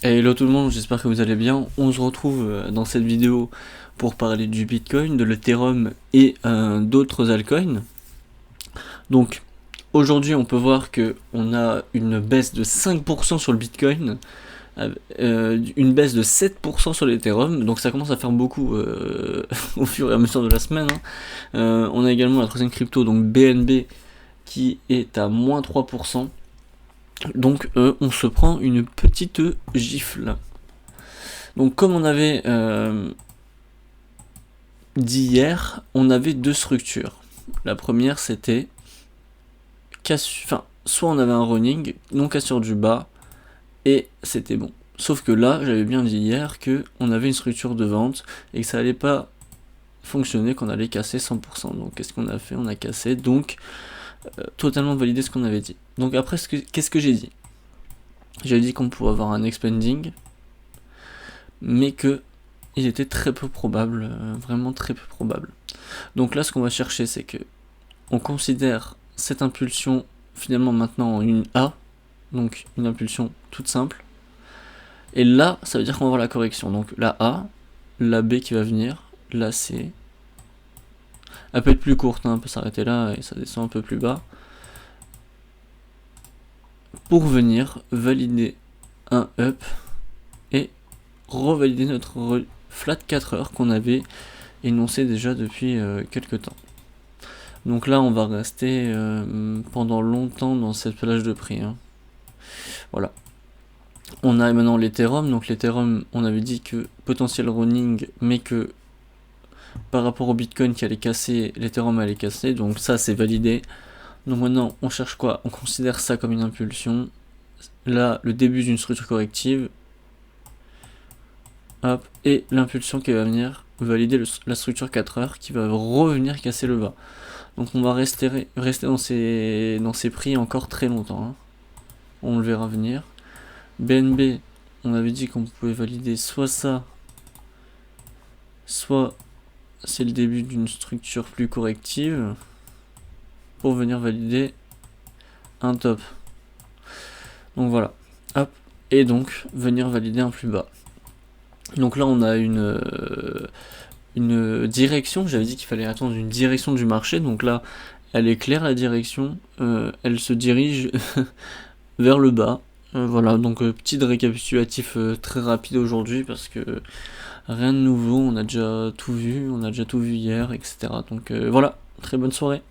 Hello tout le monde, j'espère que vous allez bien. On se retrouve dans cette vidéo pour parler du Bitcoin, de l'Ethereum et d'autres altcoins. Donc aujourd'hui on peut voir que on a une baisse de 5% sur le Bitcoin, une baisse de 7% sur l'Ethereum, donc ça commence à faire beaucoup au fur et à mesure de la semaine. On a également la troisième crypto, donc BNB, qui est à moins 3%. Donc on se prend une petite gifle. Donc comme on avait dit hier, on avait deux structures. La première c'était soit on avait un running, non cassure du bas, et c'était bon. Sauf que là, j'avais bien dit hier que on avait une structure de vente et que ça allait pas fonctionner, qu'on allait casser 100%. Donc qu'est-ce qu'on a fait? On a cassé, donc totalement validé ce qu'on avait dit. Donc après, qu'est-ce que j'ai dit? J'ai dit qu'on pouvait avoir un expanding, mais que il était très peu probable, vraiment très peu probable. Donc là, ce qu'on va chercher, c'est que on considère cette impulsion finalement maintenant en une A, donc une impulsion toute simple. Et là, ça veut dire qu'on va voir la correction. Donc la A, la B qui va venir, la C. Elle peut être plus courte, hein, elle peut s'arrêter là et ça descend un peu plus bas. Pour venir valider un up et revalider notre flat 4 heures qu'on avait énoncé déjà depuis quelques temps. Donc là on va rester pendant longtemps dans cette plage de prix, hein. Voilà. On a maintenant l'Ethereum, donc l'Ethereum on avait dit que potentiel running, mais que par rapport au Bitcoin qui allait casser, l'Ethereum allait casser, donc ça c'est validé. Donc maintenant on cherche quoi? On considère ça comme une impulsion. Là le début d'une structure corrective. Hop, et l'impulsion qui va venir valider la structure 4 heures qui va revenir casser le bas. Donc on va rester dans ces prix encore très longtemps, hein. On le verra venir. BNB, on avait dit qu'on pouvait valider soit ça, soit c'est le début d'une structure plus corrective pour venir valider un top. Donc voilà, hop, et donc venir valider un plus bas. Donc là on a une direction, j'avais dit qu'il fallait attendre une direction du marché, donc là elle est claire la direction, elle se dirige vers le bas. Voilà, donc petit récapitulatif très rapide aujourd'hui parce que rien de nouveau, on a déjà tout vu hier, etc. Donc voilà, très bonne soirée.